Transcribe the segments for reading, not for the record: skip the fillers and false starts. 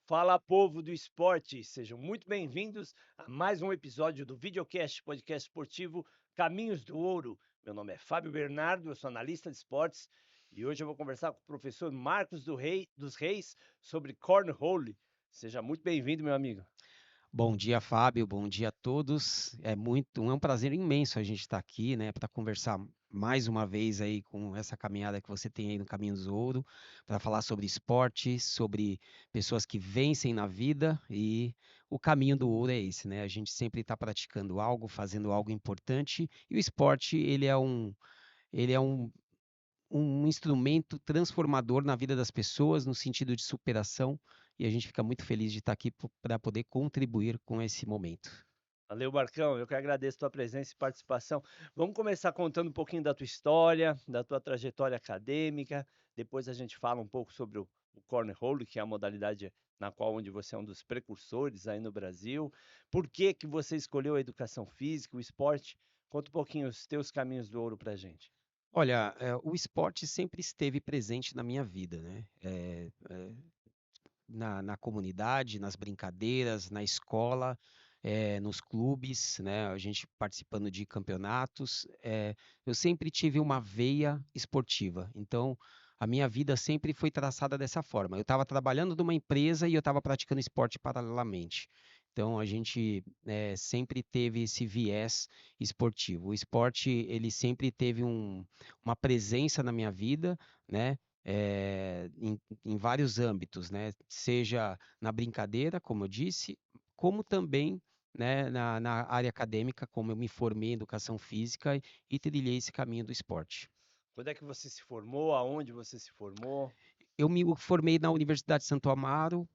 Fala, povo do esporte! Sejam muito bem-vindos a mais um episódio do Videocast, podcast esportivo Caminhos do Ouro. Meu nome é Fábio Bernardo, eu sou analista de esportes e hoje eu vou conversar com o professor Marcos dos Reis sobre cornhole. Seja muito bem-vindo, meu amigo. Bom dia, Fábio. Bom dia a todos. É um prazer imenso a gente estar aqui, né, para conversar mais uma vez aí com essa caminhada que você tem aí no Caminho do Ouro, para falar sobre esporte, sobre pessoas que vencem na vida e o caminho do ouro é esse, né? A gente sempre está praticando algo, fazendo algo importante e o esporte ele é um instrumento transformador na vida das pessoas, no sentido de superação, e a gente fica muito feliz de estar aqui para poder contribuir com esse momento. Valeu, Marcão. Eu que agradeço a tua presença e participação. Vamos começar contando um pouquinho da tua história, da tua trajetória acadêmica. Depois a gente fala um pouco sobre o cornhole, que é a modalidade na qual onde você é um dos precursores aí no Brasil. Por que que você escolheu a educação física, o esporte? Conta um pouquinho os teus caminhos do ouro pra gente. Olha, o esporte sempre esteve presente na minha vida, né? Na comunidade, nas brincadeiras, na escola, nos clubes, né? A gente participando de campeonatos. Eu sempre tive uma veia esportiva. Então, a minha vida sempre foi traçada dessa forma. Eu estava trabalhando numa empresa e eu estava praticando esporte paralelamente. Então, a gente sempre teve esse viés esportivo. O esporte, ele sempre teve uma presença na minha vida, né? Em vários âmbitos, né? Seja na brincadeira, como eu disse, como também, né, na área acadêmica, como eu me formei em educação física e trilhei esse caminho do esporte. Quando é que você se formou? Aonde você se formou? Eu me formei na Universidade de Santo Amaro,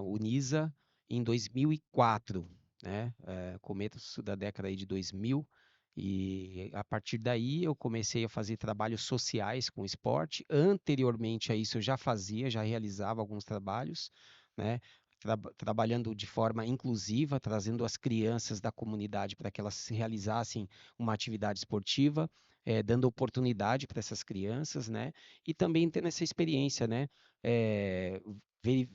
Unisa, em 2004, né? Começo da década aí de 2000. E a partir daí eu comecei a fazer trabalhos sociais com esporte. Anteriormente a isso eu já fazia, já realizava alguns trabalhos, né? Trabalhando de forma inclusiva, trazendo as crianças da comunidade para que elas realizassem uma atividade esportiva, dando oportunidade para essas crianças, né? E também tendo essa experiência, né? eh, ve-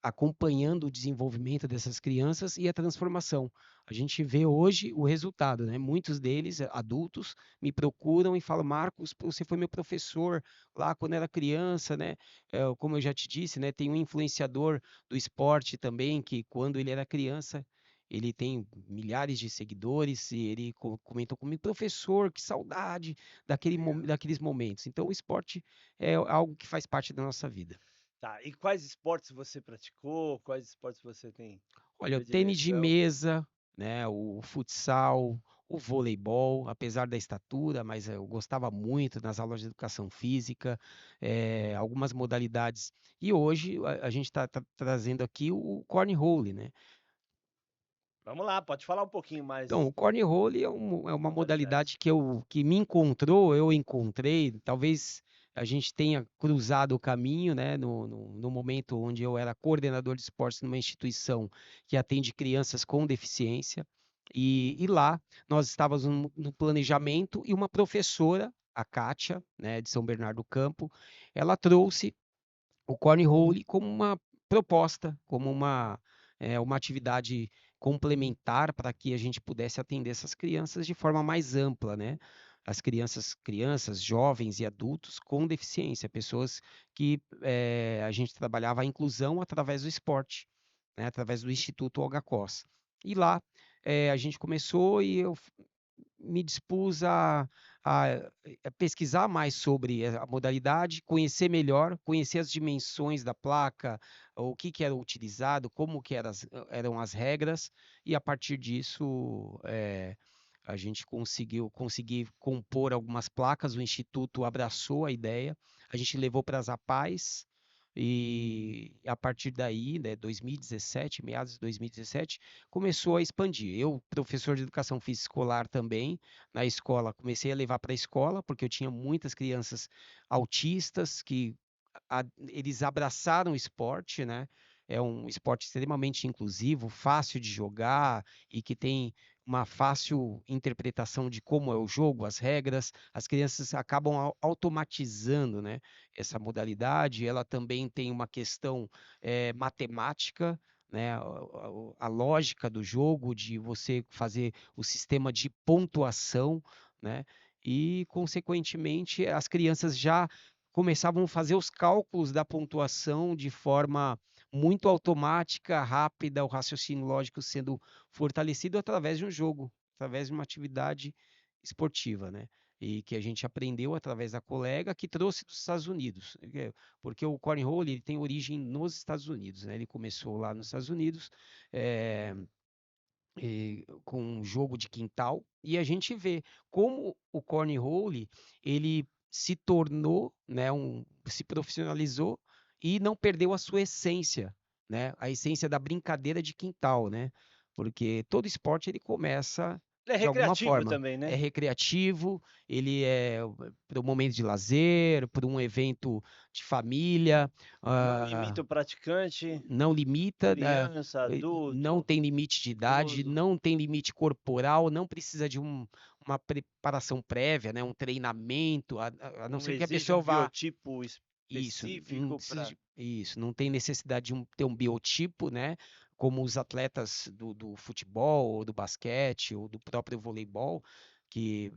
Acompanhando o desenvolvimento dessas crianças e a transformação. A gente vê hoje o resultado, né? Muitos deles, adultos, me procuram e falam: Marcos, você foi meu professor lá quando era criança, né? Como eu já te disse, né? Tem um influenciador do esporte também que quando ele era criança ele tem milhares de seguidores e ele comentou comigo, professor, que saudade daqueles momentos. Então, o esporte é algo que faz parte da nossa vida. Tá, e quais esportes você praticou? Quais esportes você tem Olha, o tênis de predileção? mesa, né, o futsal, o voleibol, apesar da estatura, mas eu gostava muito nas aulas de educação física, algumas modalidades. E hoje a gente está trazendo aqui o cornhole, né? Vamos lá, pode falar um pouquinho Então, mais o cornhole é das uma modalidades. modalidade que me encontrou, eu encontrei, talvez a gente tenha cruzado o caminho, né, no momento onde eu era coordenador de esportes numa instituição que atende crianças com deficiência, e lá nós estávamos no planejamento e uma professora, a Kátia, né, de São Bernardo do Campo, ela trouxe o cornhole como uma proposta, como uma atividade complementar para que a gente pudesse atender essas crianças de forma mais ampla, né? As crianças, jovens e adultos com deficiência, pessoas que a gente trabalhava a inclusão através do esporte, né? Através do Instituto Olga Cos. E lá a gente começou e eu me dispus a pesquisar mais sobre a modalidade, conhecer melhor, conhecer as dimensões da placa, o que era utilizado, como que eram as regras, e a partir disso a gente conseguir compor algumas placas, o Instituto abraçou a ideia, a gente levou para as APAES, e a partir daí, né, 2017, meados de 2017, começou a expandir. Eu, professor de educação física escolar também, na escola, comecei a levar para a escola, porque eu tinha muitas crianças autistas que eles abraçaram o esporte, né? é um esporte extremamente inclusivo, fácil de jogar e que tem uma fácil interpretação de como é o jogo, as regras. As crianças acabam automatizando, né, essa modalidade. Ela também tem uma questão matemática, né, a lógica do jogo, de você fazer o sistema de pontuação, né, e, consequentemente, as crianças já começavam a fazer os cálculos da pontuação de forma muito automática, rápida, o raciocínio lógico sendo fortalecido através de um jogo, através de uma atividade esportiva, né? E que a gente aprendeu através da colega que trouxe dos Estados Unidos, porque o cornhole ele tem origem nos Estados Unidos, né? Ele começou lá nos Estados Unidos, é, com um jogo de quintal, e a gente vê como o cornhole ele se tornou, né, se profissionalizou e não perdeu a sua essência, né, a essência da brincadeira de quintal, né, porque todo esporte ele começa Ele é de alguma recreativo forma, também, é né? recreativo, ele é para um momento de lazer, para um evento de família, Não limita ah, o praticante, não limita, né, criança, não adulto, tem limite de idade, idoso. não tem limite corporal, não precisa de uma preparação prévia, né, um treinamento, a não Não ser que a exige um pessoa vá. biotipo Isso, não específico precisa para. isso, não tem necessidade de ter um biotipo, né? Como os atletas do futebol, ou do basquete, ou do próprio voleibol, que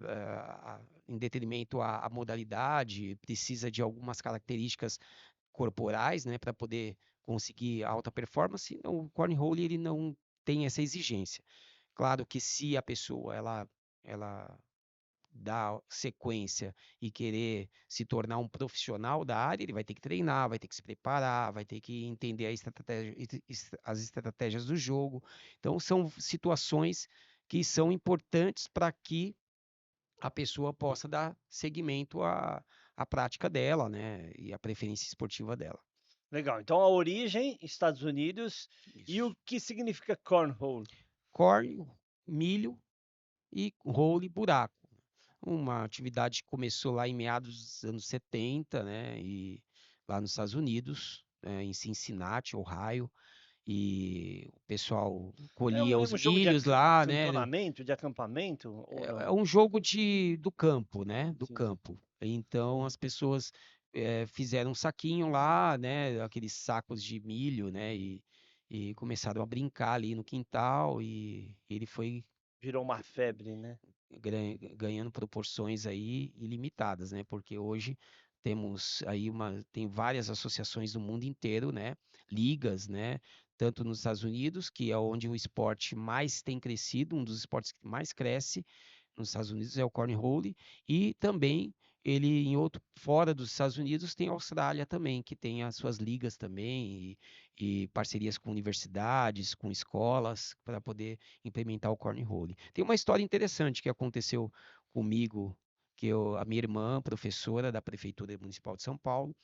em detrimento à modalidade, precisa de algumas características corporais, né, para poder conseguir alta performance. O cornhole ele não tem essa exigência. Claro que se a pessoa ela dar sequência e querer se tornar um profissional da área, ele vai ter que treinar, vai ter que se preparar, vai ter que entender as estratégias do jogo. Então, são situações que são importantes para que a pessoa possa dar seguimento à prática dela, né, e à preferência esportiva dela. Legal. Então a origem, Estados Unidos, e Isso. o que significa cornhole? Corn, milho e role, buraco. Uma atividade que começou lá em meados dos anos 70, né, e lá nos Estados Unidos, em Cincinnati, Ohio, e o pessoal colhia É os um jogo de milhos lá, né? acantonamento, de acampamento ou É não? um jogo do campo, né? Do Sim, sim. campo. Então as pessoas fizeram um saquinho lá, né? Aqueles sacos de milho, né? E começaram a brincar ali no quintal e ele foi Virou uma febre, né? ganhando proporções aí ilimitadas, né? Porque hoje temos aí tem várias associações do mundo inteiro, né? Ligas, né? Tanto nos Estados Unidos, que é onde o esporte mais tem crescido, um dos esportes que mais cresce nos Estados Unidos é o cornhole, e também ele em outro fora dos Estados Unidos tem a Austrália também, que tem as suas ligas também e parcerias com universidades, com escolas para poder implementar o cornhole. Tem uma história interessante que aconteceu comigo, a minha irmã, professora da Prefeitura Municipal de São Paulo,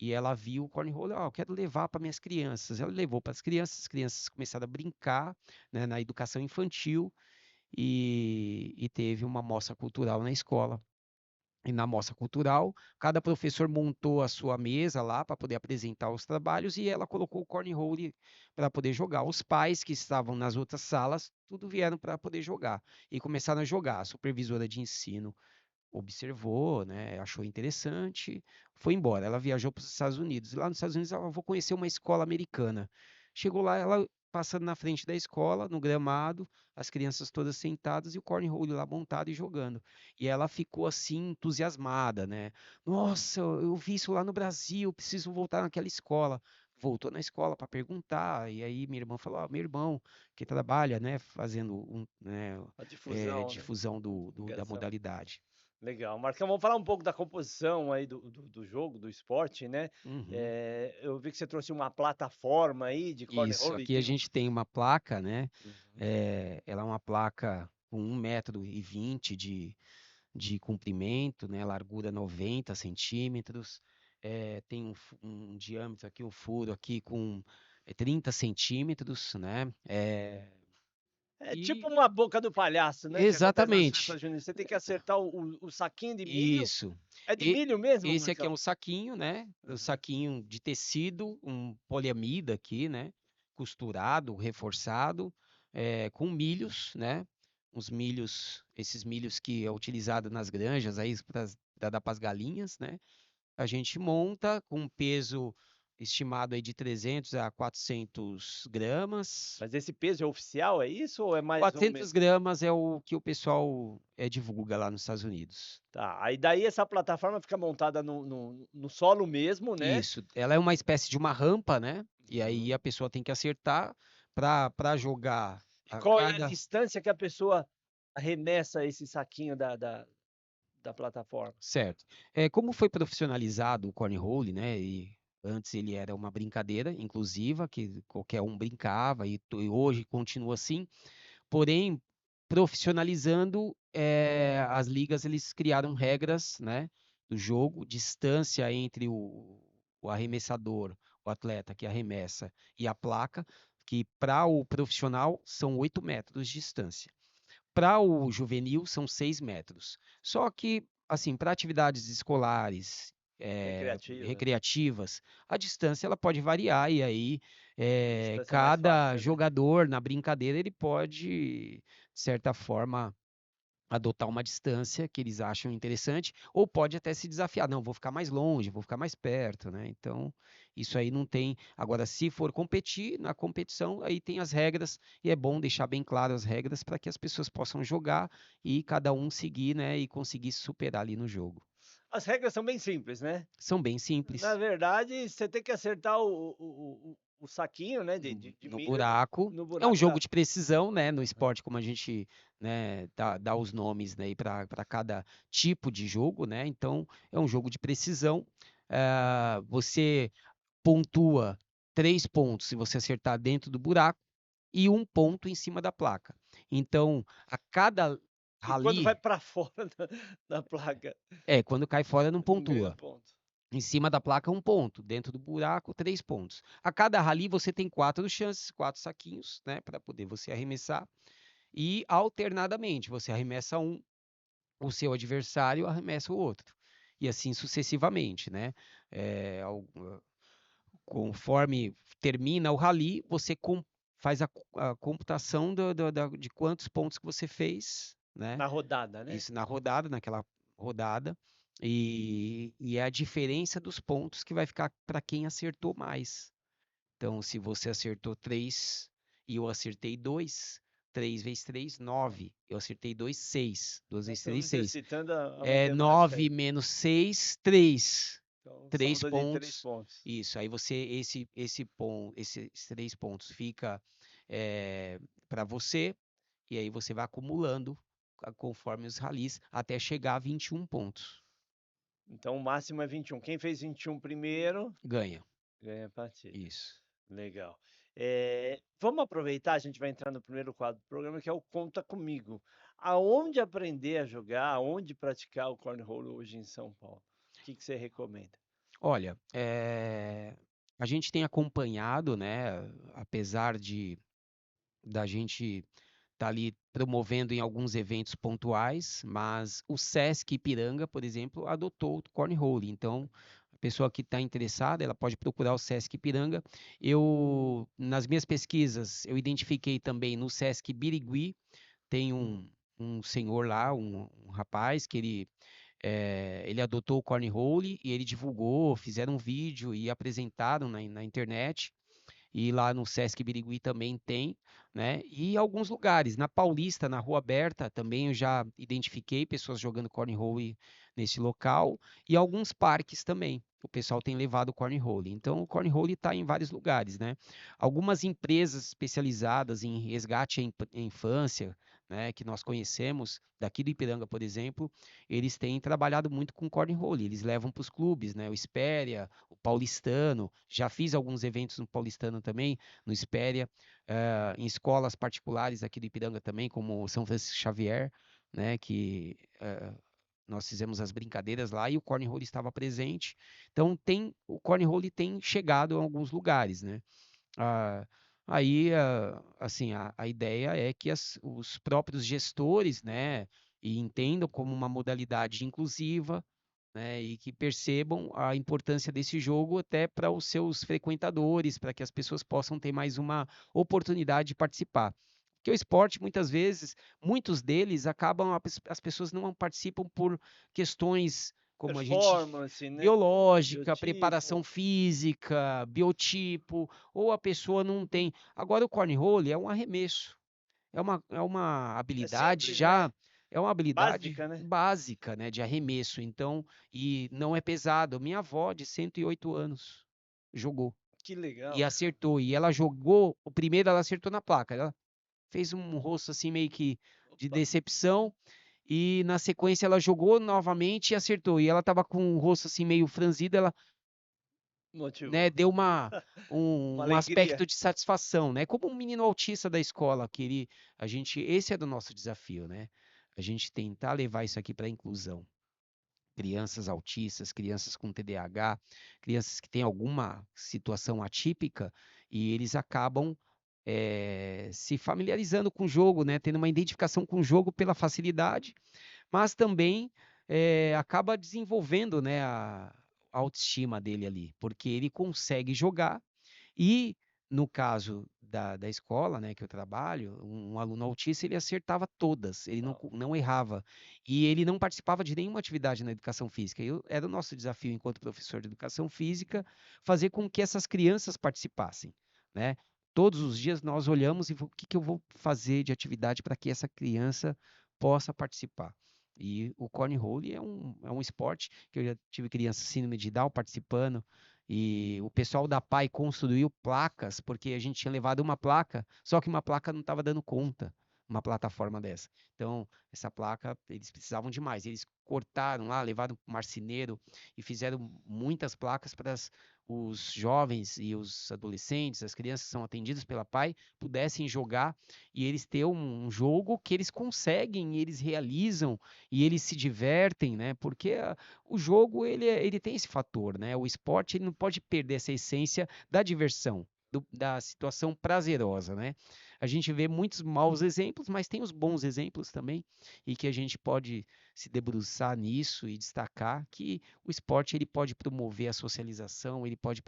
e ela viu o cornhole, eu quero levar para minhas crianças. Ela levou para as crianças começaram a brincar, né, na educação infantil, e teve uma mostra cultural na escola. E na mostra cultural, cada professor montou a sua mesa lá para poder apresentar os trabalhos e ela colocou o cornhole para poder jogar. Os pais que estavam nas outras salas, tudo vieram para poder jogar e começaram a jogar. A supervisora de ensino observou, né, achou interessante, foi embora. Ela viajou para os Estados Unidos. E lá nos Estados Unidos, ela vou conhecer uma escola americana. Chegou lá, ela passando na frente da escola, no gramado, as crianças todas sentadas e o cornhole lá montado e jogando. E ela ficou assim entusiasmada, né? Nossa, eu vi isso lá no Brasil, preciso voltar naquela escola. Voltou na escola para perguntar, e aí minha irmã falou: meu irmão, que trabalha, né, fazendo né, A difusão, né? difusão da Divulgação. modalidade. Legal. Marcão, vamos falar um pouco da composição aí do jogo, do esporte, né? Uhum. Eu vi que você trouxe uma plataforma aí de Isso, cornhole. aqui a gente tem uma placa, né? Uhum. Ela é uma placa com 1,20 m de comprimento, né? Largura 90 centímetros. Tem um diâmetro aqui, um furo aqui com 30 centímetros, né? É tipo E uma boca do palhaço, né, que acontece nas exatamente. festas juninas. Você tem que acertar o saquinho de milho. Isso. É de E milho mesmo, esse aqui é Marcelo? um saquinho, né? Um Aham. saquinho de tecido, um poliamida aqui, né? Costurado, reforçado, com milhos, né? Os milhos, esses milhos que é utilizado nas granjas aí para dar para as galinhas, né? A gente monta com um peso estimado aí de 300 a 400 gramas. Mas esse peso é oficial, é isso ou é mais um 400 mesmo? gramas é o que o pessoal divulga lá nos Estados Unidos. Tá, aí daí essa plataforma fica montada no solo mesmo, né? Isso, ela é uma espécie de uma rampa, né? E aí Uhum. a pessoa tem que acertar para jogar E a qual é a cada. distância que a pessoa arremessa esse saquinho da plataforma? Certo. Como foi profissionalizado o cornhole, né? E antes ele era uma brincadeira inclusiva, que qualquer um brincava, e hoje continua assim. Porém, profissionalizando, as ligas eles criaram regras, né, do jogo, distância entre o arremessador, o atleta que arremessa, e a placa, que para o profissional são 8 metros de distância. Para o juvenil são 6 metros. Só que, assim, para atividades escolares, Recreativa. recreativas, a distância ela pode variar e aí A distância mais cada fácil, né? jogador na brincadeira ele pode, de certa forma, adotar uma distância que eles acham interessante, ou pode até se desafiar, não, vou ficar mais longe, vou ficar mais perto, né? Então, isso aí não tem. Agora, se for competir, na competição, aí tem as regras, e é bom deixar bem claro as regras para que as pessoas possam jogar e cada um seguir, né, e conseguir se superar ali no jogo. As regras são bem simples, né? São bem Na simples. verdade, você tem que acertar o saquinho, né, de No milho buraco. no É um buraco jogo da. de precisão, né? No esporte, como a gente, né, dá os nomes, né, para cada tipo de jogo, né? Então, é um jogo de precisão. Você pontua 3 pontos se você acertar dentro do buraco e 1 ponto em cima da placa. Então, a cada E quando vai rally, para fora da placa, quando cai fora, não não ganha pontua. ponto. Em cima da placa, 1 ponto. Dentro do buraco, 3 pontos. A cada rally, você tem 4 chances, 4 saquinhos, né? Para poder você arremessar. E alternadamente, você arremessa um, o seu adversário arremessa o outro. E assim sucessivamente, né? Conforme termina o rally, você faz a computação de quantos pontos que você fez, né? Na rodada, né? Isso na rodada, naquela rodada, e é a diferença dos pontos que vai ficar para quem acertou mais. Então, se você acertou 3 e eu acertei 2, 3 vezes 3, 9. Eu acertei 2, 6. 2 Nós vezes 3, estamos 6. exercitando a É matemática 9 aí. menos 6, 3. Então, 3 saldo de 3 pontos. pontos. Isso. Aí você, esses 3 pontos fica para você, e aí você vai acumulando conforme os ralis até chegar a 21 pontos. Então, o máximo é 21. Quem fez 21 primeiro, Ganha. ganha a partida. Isso. Legal. Vamos aproveitar, a gente vai entrar no primeiro quadro do programa, que é o Conta Comigo. Aonde aprender a jogar, aonde praticar o cornhole hoje em São Paulo? O que que você recomenda? Olha, a gente tem acompanhado, né, apesar de da gente estar ali promovendo em alguns eventos pontuais, mas o Sesc Ipiranga, por exemplo, adotou o cornhole. Então, a pessoa que está interessada, ela pode procurar o Sesc Ipiranga. Nas minhas pesquisas, eu identifiquei também no Sesc Birigui, tem um senhor lá, um rapaz que ele adotou o cornhole e ele divulgou, fizeram um vídeo e apresentaram na internet. E lá no Sesc Birigui também tem, né? E alguns lugares, na Paulista, na Rua Aberta, também eu já identifiquei pessoas jogando cornhole nesse local e alguns parques também. O pessoal tem levado o cornhole. Então, o cornhole está em vários lugares, né? Algumas empresas especializadas em resgate à infância, né, que nós conhecemos, daqui do Ipiranga, por exemplo, eles têm trabalhado muito com cornhole. Eles levam para os clubes, né? O Espéria, o Paulistano. Já fiz alguns eventos no Paulistano também, no Espéria, em escolas particulares aqui do Ipiranga também, como o São Francisco Xavier, né? Que nós fizemos as brincadeiras lá e o cornhole estava presente. Então o cornhole tem chegado a alguns lugares, né? Ah, Aí, assim, a ideia é que os próprios gestores, né, e entendam como uma modalidade inclusiva, né, e que percebam a importância desse jogo até para os seus frequentadores, para que as pessoas possam ter mais uma oportunidade de participar. Porque o esporte, muitas vezes, muitos deles acabam, as pessoas não participam por questões como a gente Performance, né? biológica, Biotipo. preparação física, biotipo, ou a pessoa não tem. Agora, o cornhole é um arremesso, é uma É habilidade simples, né? já, é uma habilidade Básica, né? básica, né, de arremesso. Então, e não é pesado. Minha avó, de 108 anos, jogou Que e legal, cara. acertou. E ela jogou, o primeiro ela acertou na placa. Ela fez um rosto assim meio que de Opa, decepção. E na sequência ela jogou novamente e acertou. E ela estava com o rosto assim meio franzido, ela, motivou. né, deu Uma um alegria. aspecto de satisfação, né? Como um menino autista da escola, esse é do nosso desafio, né? A gente tentar levar isso aqui para a inclusão. Crianças autistas, crianças com TDAH, crianças que têm alguma situação atípica e eles acabam se familiarizando com o jogo, né? Tendo uma identificação com o jogo pela facilidade, mas também acaba desenvolvendo, né, a autoestima dele ali, porque ele consegue jogar e, no caso da escola, né, que eu trabalho, um aluno autista, ele acertava todas, ele Uau, não errava. E ele não participava de nenhuma atividade na educação física. Era o nosso desafio, enquanto professor de educação física, fazer com que essas crianças participassem, né? Todos os dias nós olhamos e o que que eu vou fazer de atividade para que essa criança possa participar. E o cornhole é um esporte que eu já tive criança síndrome de Down participando, e o pessoal da PAI construiu placas, porque a gente tinha levado uma placa, só que uma placa não estava dando conta, uma plataforma dessa. Então, essa placa, eles precisavam de mais. Eles cortaram lá, levaram para o marceneiro e fizeram muitas placas para os jovens e os adolescentes, as crianças que são atendidas pela PAI, pudessem jogar e eles ter um jogo que eles conseguem, eles realizam e eles se divertem, né? Porque o jogo ele tem esse fator, né? O esporte ele não pode perder essa essência da diversão, da situação prazerosa, né? A gente vê muitos maus exemplos, mas tem os bons exemplos também, e que a gente pode se debruçar nisso e destacar que o esporte ele pode promover a socialização, ele pode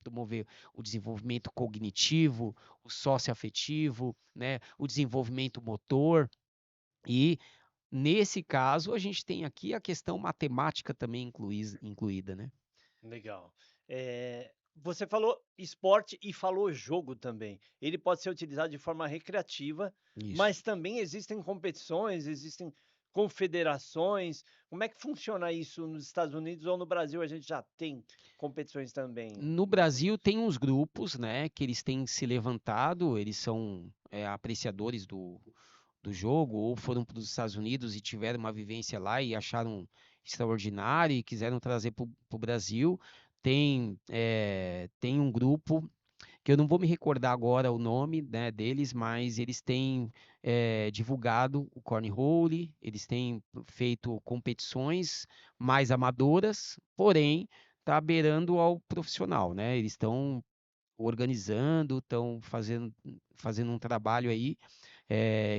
promover o desenvolvimento cognitivo, o socioafetivo, né? O desenvolvimento motor e nesse caso, a gente tem aqui a questão matemática também incluída, né? legal. Você falou esporte e falou jogo também. Ele pode ser utilizado de forma recreativa, Isso. mas também existem competições, existem confederações. Como é que funciona isso nos Estados Unidos ou no Brasil? A gente já tem competições também. No Brasil tem uns grupos, né, que eles têm se levantado, eles são apreciadores do jogo, ou foram para os Estados Unidos e tiveram uma vivência lá e acharam extraordinário e quiseram trazer para o Brasil. Tem um grupo que eu não vou me recordar agora o nome, né, deles, mas eles têm divulgado o cornhole, eles têm feito competições mais amadoras, porém está beirando ao profissional, né? Eles estão organizando, estão fazendo um trabalho aí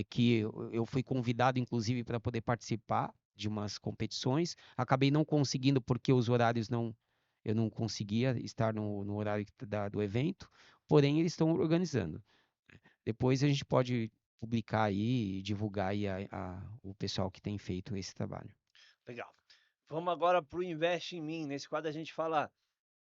que eu fui convidado, inclusive, para poder participar de umas competições. Acabei não conseguindo porque os horários não, eu não conseguia estar no horário do evento, porém eles estão organizando. Depois a gente pode publicar aí e divulgar aí o pessoal que tem feito esse trabalho. Legal. Vamos agora para o Investe em Mim. Nesse quadro a gente fala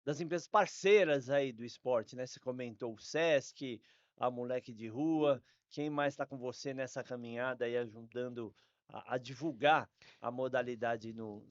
das empresas parceiras aí do esporte, né? Você comentou o Sesc, a Moleque de Rua. Quem mais está com você nessa caminhada aí, ajudando a divulgar a modalidade no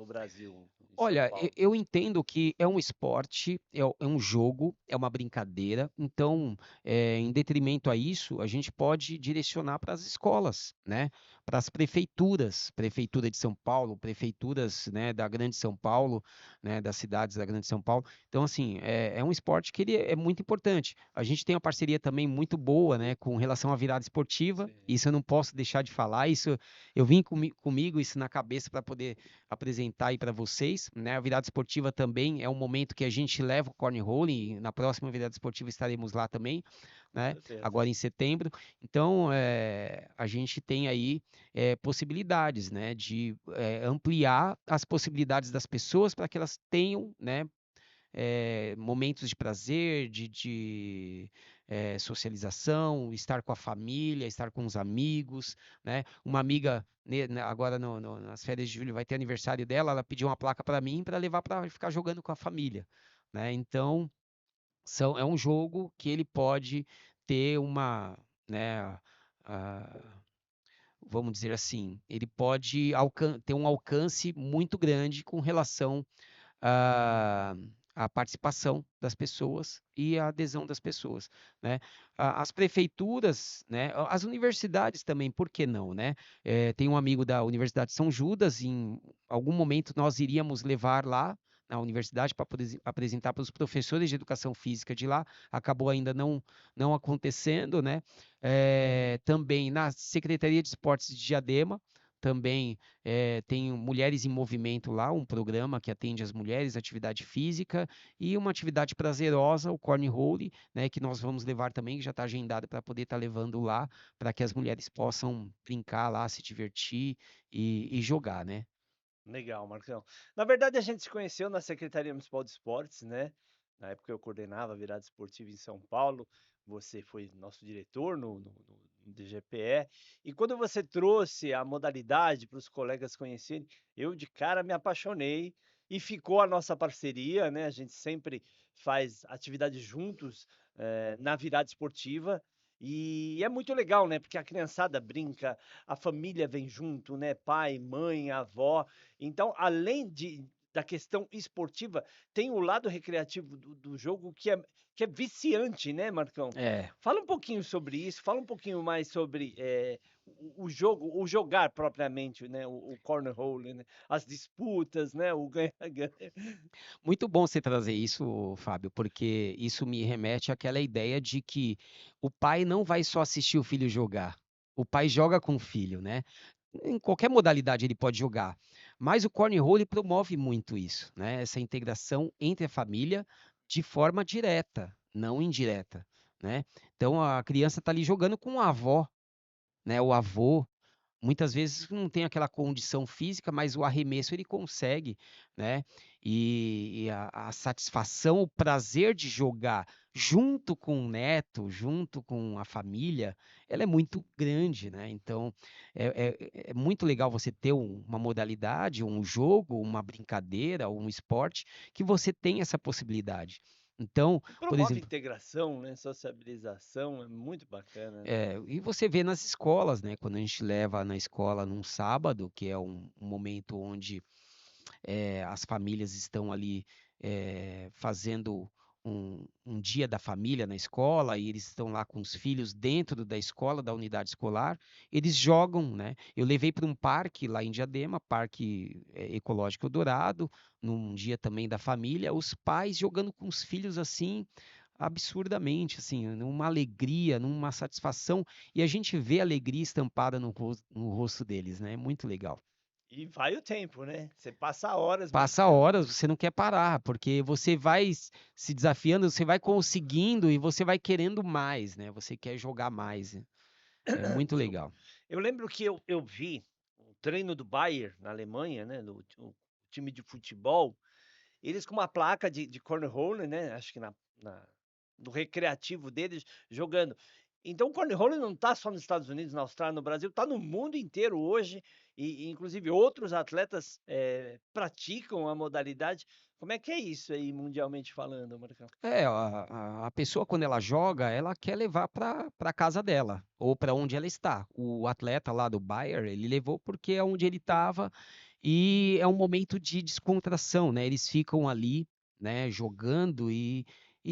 Brasil, em São Olha, Paulo? eu entendo que é um esporte, é um jogo, é uma brincadeira. Então, em detrimento a isso, a gente pode direcionar para as escolas, né? Para as prefeituras, prefeitura de São Paulo, prefeituras, né, da Grande São Paulo, né, das cidades da Grande São Paulo. Então, assim, é um esporte que ele é muito importante. A gente tem uma parceria também muito boa, né, com relação à virada esportiva. Sim. Isso eu não posso deixar de falar. Isso eu vim comigo isso na cabeça para poder apresentar apresentar aí para vocês, né? A virada esportiva também é um momento que a gente leva o cornhole, e na próxima virada esportiva estaremos lá também, Com né? certeza. Agora em setembro. Então, a gente tem aí possibilidades, né? De ampliar as possibilidades das pessoas para que elas tenham, né? Momentos de prazer, de socialização, estar com a família, estar com os amigos, né? Uma amiga, agora nas férias de julho vai ter aniversário dela, ela pediu uma placa para mim para levar para ficar jogando com a família, né? Então, é um jogo que ele pode ter uma, né, a- vamos dizer assim, ele pode ter um alcance muito grande com relação a, a participação das pessoas e a adesão das pessoas, né? As prefeituras, né? As universidades também, por que não, né? Tem um amigo da Universidade de São Judas, em algum momento nós iríamos levar lá na universidade para poder apresentar para os professores de educação física de lá, acabou ainda não acontecendo, né? Também na Secretaria de Esportes de Diadema, também tem Mulheres em Movimento lá, um programa que atende as mulheres, atividade física e uma atividade prazerosa, o cornhole, né, que nós vamos levar também, que já está agendado para poder estar levando lá, para que as mulheres possam brincar lá, se divertir e jogar, né? Legal, Marcão. Na verdade, a gente se conheceu na Secretaria Municipal de Esportes, né? Na época eu coordenava a virada esportiva em São Paulo. Você foi nosso diretor no DGPE. E quando você trouxe a modalidade para os colegas conhecerem, eu de cara me apaixonei e ficou a nossa parceria, né? A gente sempre faz atividades juntos, na virada esportiva. E é muito legal, né? Porque a criançada brinca, a família vem junto, né? Pai, mãe, avó. Então, além da questão esportiva, tem o lado recreativo do jogo que é viciante, né, Marcão? É, Fala um pouquinho sobre isso, fala um pouquinho mais sobre o jogo, o jogar propriamente, né? O cornerhole, né? As disputas, né? O ganha-ganha. muito bom você trazer isso, Fábio, porque isso me remete àquela ideia de que o pai não vai só assistir o filho jogar, o pai joga com o filho, né? Em qualquer modalidade ele pode jogar, mas o cornhole promove muito isso, né? Essa integração entre a família de forma direta, não indireta, né? Então a criança está ali jogando com a avó, né? O avô, muitas vezes não tem aquela condição física, mas o arremesso ele consegue, né? E a satisfação, o prazer de jogar junto com o neto, junto com a família, ela é muito grande, né? Então, é muito legal você ter uma modalidade, um jogo, uma brincadeira, um esporte, que você tem essa possibilidade. Então, E por promove exemplo, integração, né? Sociabilização, é muito bacana, né? e você vê nas escolas, né? Quando a gente leva na escola num sábado, que é um momento onde as famílias estão ali fazendo um dia da família na escola e eles estão lá com os filhos dentro da escola, da unidade escolar, eles jogam, né? Eu levei para um parque lá em Diadema, Parque Ecológico Dourado, num dia também da família, os pais jogando com os filhos assim, absurdamente, assim, numa alegria, numa satisfação, e a gente vê a alegria estampada no rosto deles, né? É muito legal. E vai o tempo, né? Você passa horas Passa brincando. horas, você não quer parar, porque você vai se desafiando, você vai conseguindo e você vai querendo mais, né? Você quer jogar mais, né? É muito Desculpa. legal. Eu lembro que eu vi o treino do Bayern na Alemanha, né? O time de futebol. Eles com uma placa de cornhole, né, acho que no recreativo deles, jogando. Então o cornhole não está só nos Estados Unidos, na Austrália, no Brasil, está no mundo inteiro hoje, e inclusive outros atletas praticam a modalidade. Como é que é isso aí, mundialmente falando, Marcão? A pessoa, quando ela joga, ela quer levar para casa dela, ou para onde ela está. O atleta lá do Bayern, ele levou porque é onde ele estava, e é um momento de descontração, né? Eles ficam ali, né, jogando e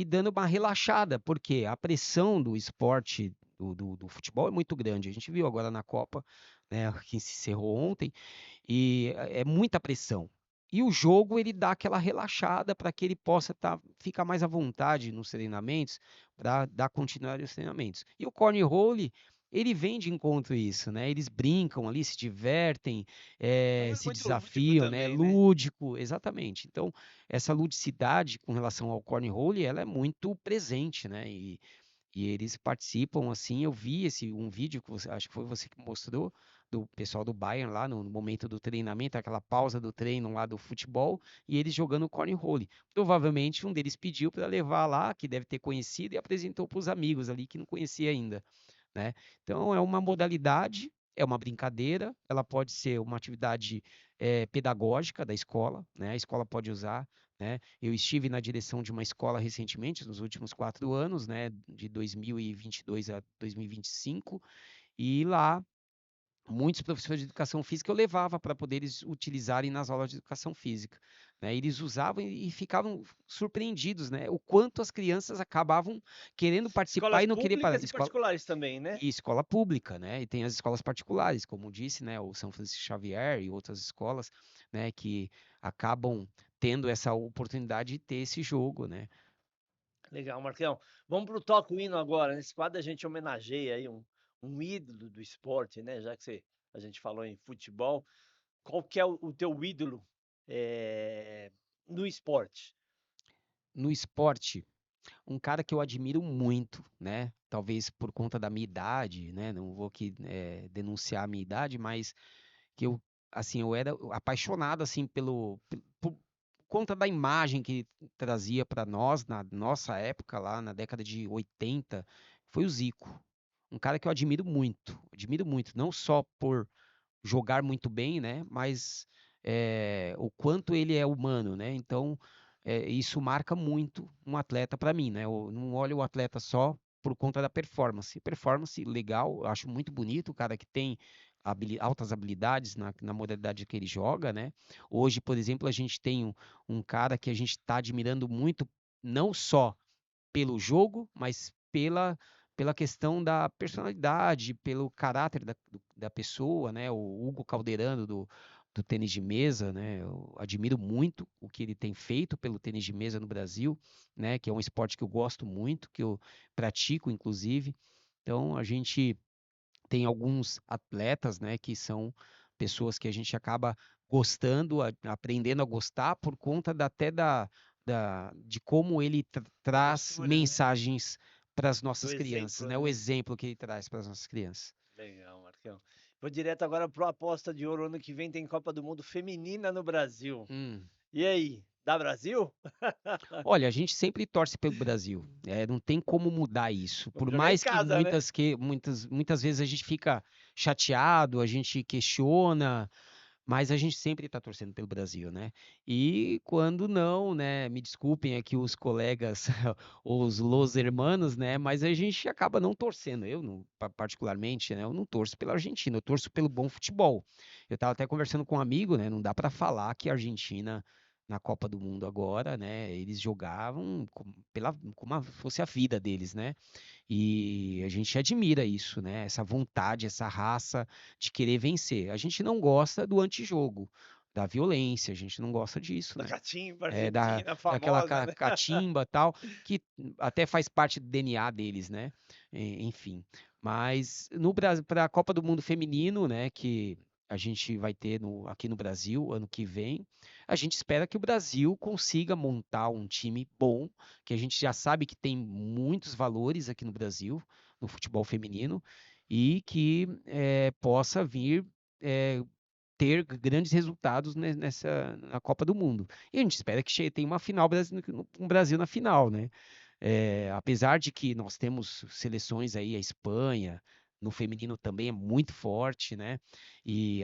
dando uma relaxada, porque a pressão do esporte, do futebol é muito grande. A gente viu agora na Copa, né, que se encerrou ontem, e é muita pressão. E o jogo ele dá aquela relaxada para que ele possa ficar mais à vontade nos treinamentos, para dar continuidade aos treinamentos. E o cornhole ele vem de encontro isso, né? Eles brincam ali, se divertem, É se muito lúdico desafiam, né? também, né? Lúdico, exatamente. Então, essa ludicidade com relação ao cornhole, ela é muito presente, né? E eles participam assim. Eu vi um vídeo que acho que foi você que mostrou do pessoal do Bayern lá no momento do treinamento, aquela pausa do treino lá do futebol, e eles jogando cornhole. Provavelmente um deles pediu para levar lá, que deve ter conhecido, e apresentou para os amigos ali que não conhecia ainda, né? Então é uma modalidade, é uma brincadeira, ela pode ser uma atividade pedagógica da escola, né? A escola pode usar, né? Eu estive na direção de uma escola recentemente, nos últimos 4 anos, né? De 2022 a 2025, e lá muitos professores de educação física eu levava para poder eles utilizarem nas aulas de educação física, né? Eles usavam e ficavam surpreendidos, né? O quanto as crianças acabavam querendo participar Escolas e não querer parar. públicas e particulares também, né? E escola pública, né? E tem as escolas particulares, como disse, né? O São Francisco Xavier e outras escolas, né? Que acabam tendo essa oportunidade de ter esse jogo, né? Legal, Marcão. Vamos para o Toca o Hino agora. Nesse quadro a gente homenageia aí um ídolo do esporte, né? Já que a gente falou em futebol. Qual que é o teu ídolo no esporte? No esporte, um cara que eu admiro muito, né? Talvez por conta da minha idade, né? Não vou aqui denunciar a minha idade, mas que eu, assim, eu era apaixonado, assim, por conta da imagem que ele trazia para nós na nossa época, lá na década de 80, foi o Zico. Um cara que eu admiro muito, não só por jogar muito bem, né? Mas o quanto ele é humano, né? Então, isso marca muito um atleta para mim, né? Eu não olho o atleta só por conta da performance. Performance legal, eu acho muito bonito o cara que tem altas habilidades na modalidade que ele joga, né? Hoje, por exemplo, a gente tem um cara que a gente está admirando muito, não só pelo jogo, mas pela questão da personalidade, pelo caráter da pessoa, né? O Hugo Calderano do tênis de mesa, né? Eu admiro muito o que ele tem feito pelo tênis de mesa no Brasil, né? Que é um esporte que eu gosto muito, que eu pratico, inclusive. Então, a gente tem alguns atletas, né? Que são pessoas que a gente acaba gostando, aprendendo a gostar por conta até de como ele A traz postura, né? mensagens para as Do nossas crianças, exemplo, né? O né? exemplo que ele traz para as nossas crianças. Legal, Marcão. Vou direto agora pro aposta de ouro. Ano que vem tem Copa do Mundo feminina no Brasil. Hum. E aí, dá Brasil? Olha, a gente sempre torce pelo Brasil. Não tem como mudar isso. Vamos Por jogar em mais que casa, né? muitas vezes a gente fica chateado, a gente questiona, mas a gente sempre está torcendo pelo Brasil, né? E quando não, né? Me desculpem aqui os colegas, os los hermanos, né? Mas a gente acaba não torcendo. Eu, particularmente, né? Eu não torço pela Argentina, eu torço pelo bom futebol. Eu estava até conversando com um amigo, né? Não dá para falar que a Argentina na Copa do Mundo agora, né? Eles jogavam como fosse a vida deles, né? E a gente admira isso, né? Essa vontade, essa raça de querer vencer. A gente não gosta do antijogo, da violência, a gente não gosta disso, Da né? catimba Da, argentina daquela famosa, né? catimba tal, que até faz parte do DNA deles, né? Enfim. Mas no Brasil, para a Copa do Mundo Feminino, né? Que a gente vai ter aqui no Brasil ano que vem. A gente espera que o Brasil consiga montar um time bom, que a gente já sabe que tem muitos valores aqui no Brasil, no futebol feminino, e que possa vir ter grandes resultados na Copa do Mundo. E a gente espera que tenha uma final, um Brasil na final, né? Apesar de que nós temos seleções aí, a Espanha, no feminino também é muito forte, né? E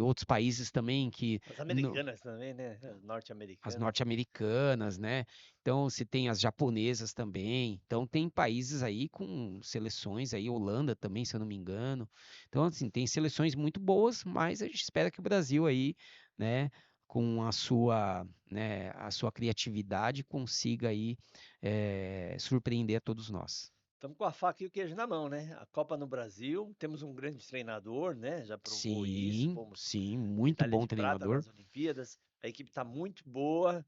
outros países também que As americanas também, né? As as norte-americanas. norte-americanas, né? Então, se tem as japonesas também. Então, tem países aí com seleções aí, Holanda também, se eu não me engano. Então, assim, tem seleções muito boas, mas a gente espera que o Brasil aí, né, com a sua criatividade, consiga aí surpreender a todos nós. Estamos com a faca e o queijo na mão, né? A Copa no Brasil, temos um grande treinador, né? Já provou isso, Sim, fomos sim, muito medalha bom de prata treinador. nas Olimpíadas. A equipe está muito boa.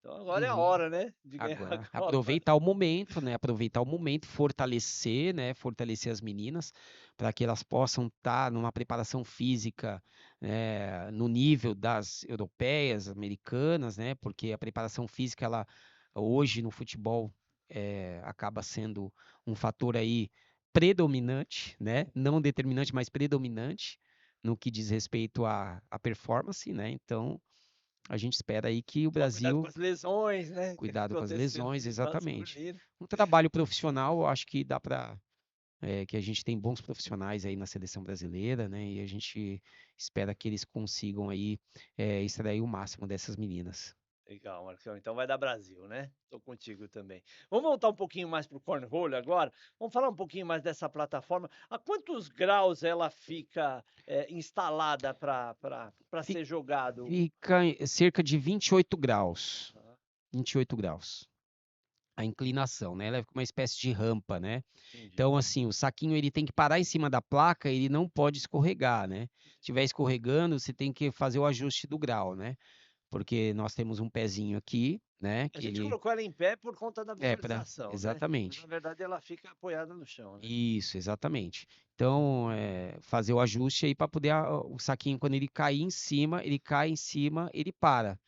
Então agora é a Uhum. hora, né, de ganhar a Agora, Copa. aproveitar o momento, né? Aproveitar o momento, fortalecer, né? Fortalecer as meninas para que elas possam estar numa preparação física, no nível das europeias, americanas, né? Porque a preparação física, ela hoje no futebol acaba sendo um fator aí predominante, né? Não determinante, mas predominante no que diz respeito à performance, né? Então, a gente espera aí que o Tomar cuidado com Brasil as lesões, né, que cuidado com as aconteceu lesões, no exatamente. masculino. Um trabalho profissional, eu acho que dá para que a gente tem bons profissionais aí na seleção brasileira, né? E a gente espera que eles consigam aí extrair o máximo dessas meninas. Legal, Marcão. Então vai dar Brasil, né? Tô contigo também. Vamos voltar um pouquinho mais para o cornhole agora? Vamos falar um pouquinho mais dessa plataforma. A quantos graus ela fica, instalada para Fi- ser jogado? Fica em cerca de 28 graus. Ah, 28 graus. A inclinação, né? Ela é uma espécie de rampa, né? entendi. Então, assim, o saquinho ele tem que parar em cima da placa, ele não pode escorregar, né? Se estiver escorregando, você tem que fazer o ajuste do grau, né? Porque nós temos um pezinho aqui, né? A Que gente ele colocou ela em pé por conta da é para visualização, né? Mas na exatamente. verdade ela fica apoiada no chão, né? Isso, exatamente. Então, fazer o ajuste aí para poder o saquinho quando ele cair em cima, ele cai em cima, ele para.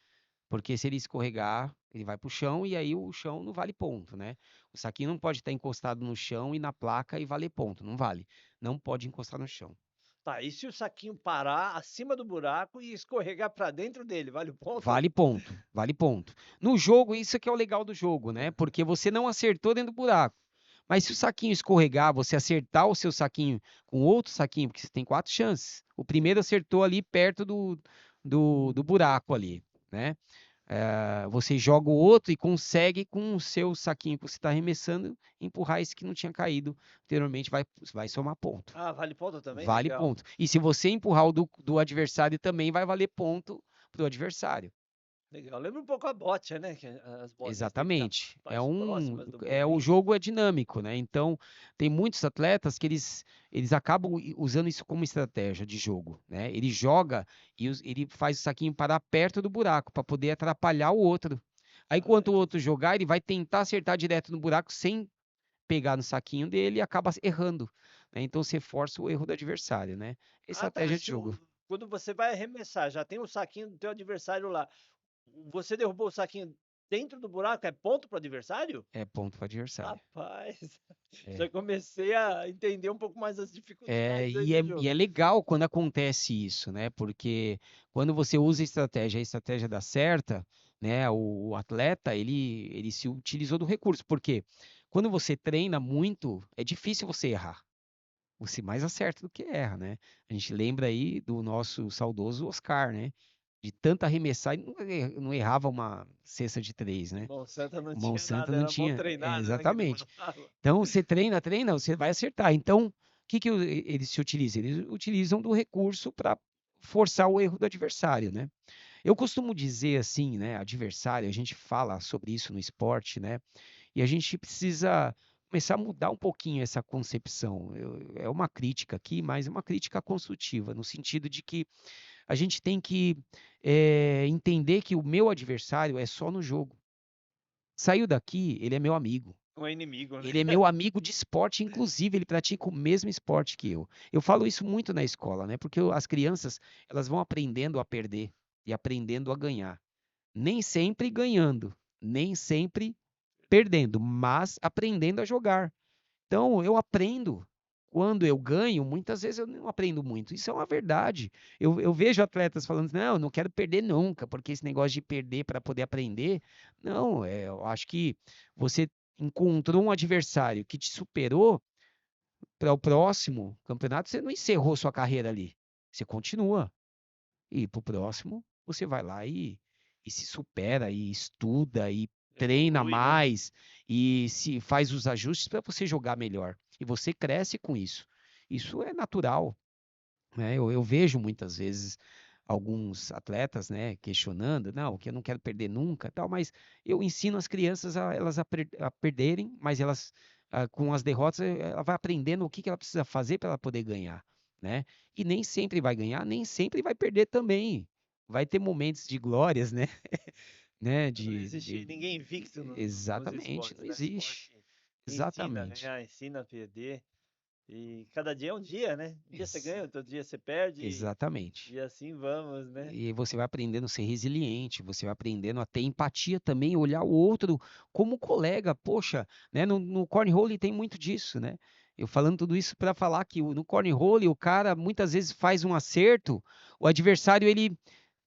Porque se ele escorregar, ele vai para o chão e aí o chão não vale ponto, né? O saquinho não pode estar encostado no chão e na placa e valer ponto, não vale. Não pode encostar no chão. Tá, e se o saquinho parar acima do buraco e escorregar para dentro dele, vale o ponto? Vale ponto, vale ponto. No jogo, isso que é o legal do jogo, né? Porque você não acertou dentro do buraco. Mas se o saquinho escorregar, você acertar o seu saquinho com outro saquinho, porque você tem quatro chances. O primeiro acertou ali perto do buraco ali, né? Você joga o outro e consegue, com o seu saquinho que você está arremessando, empurrar esse que não tinha caído anteriormente, vai somar ponto. Ah, vale ponto também? Vale Legal. ponto. E se você empurrar o do adversário também, vai valer ponto pro adversário. Legal. Lembra um pouco a bocha, né? Que as bolinhas têm que estar Exatamente. mais próximas do O bolinho. jogo é dinâmico, né? Então, tem muitos atletas que eles acabam usando isso como estratégia de jogo, né? Ele joga e ele faz o saquinho parar perto do buraco para poder atrapalhar o outro. Aí, Ah, quando o outro entendi. jogar, ele vai tentar acertar direto no buraco sem pegar no saquinho dele e acaba errando, né? Então, você força o erro do adversário, né? Ah, tá. Estratégia de jogo. Quando você vai arremessar, já tem o saquinho do teu adversário lá. Você derrubou o saquinho dentro do buraco, é ponto para o adversário? É ponto para o adversário. Rapaz, É. já comecei a entender um pouco mais as dificuldades aí do E jogo. é legal quando acontece isso, né? Porque quando você usa a estratégia dá certa, né? O atleta, ele se utilizou do recurso. Porque quando você treina muito, é difícil você errar. Você mais acerta do que erra, né? A gente lembra aí do nosso saudoso Oscar, né? De tanto arremessar, e não errava uma cesta de três, E né? Monsanto não O tinha Monsanto nada, não era mal tinha. treinado, né? Que ele Exatamente. falava. Então, você treina, treina, você vai acertar. Então, o que que eles se utilizam? Eles utilizam do recurso para forçar o erro do adversário, né? Eu costumo dizer assim, né? Adversário, a gente fala sobre isso no esporte, né? E a gente precisa começar a mudar um pouquinho essa concepção. É uma crítica aqui, mas é uma crítica construtiva, no sentido de que a gente tem que entender que o meu adversário é só no jogo. Saiu daqui, ele é meu amigo. Um inimigo, né? Ele é meu amigo de esporte, inclusive ele pratica o mesmo esporte que eu. Eu falo isso muito na escola, né? Porque as crianças, elas vão aprendendo a perder e aprendendo a ganhar. Nem sempre ganhando, nem sempre perdendo, mas aprendendo a jogar. Então, eu aprendo. Quando eu ganho, muitas vezes eu não aprendo muito. Isso é uma verdade. Eu vejo atletas falando, não, eu não quero perder nunca, porque esse negócio de perder para poder aprender. Não, eu acho que você encontrou um adversário que te superou para o próximo campeonato, você não encerrou sua carreira ali. Você continua. E para o próximo, você vai lá e se supera, e estuda, e treina Evolui, né? mais, e se faz os ajustes para você jogar melhor. E você cresce com isso. Isso é natural, né? Eu vejo muitas vezes alguns atletas, né, questionando, não, que eu não quero perder nunca, tal, mas eu ensino as crianças a perderem, mas elas com as derrotas ela vai aprendendo o que que ela precisa fazer para ela poder ganhar, né? E nem sempre vai ganhar, nem sempre vai perder também. Vai ter momentos de glórias, né? né? Não existe ninguém invicto nos Exatamente, esportes, não né? O existe. esporte ensina a Exatamente. ganhar, ensina a perder. E cada dia é um dia, né? Um dia você Ex- ganha, outro dia você perde. exatamente. E assim vamos, né? E você vai aprendendo a ser resiliente, você vai aprendendo a ter empatia também, olhar o outro como colega. Poxa, né? No cornhole tem muito disso, né? Eu falando tudo isso para falar que no cornhole o cara muitas vezes faz um acerto, o adversário ele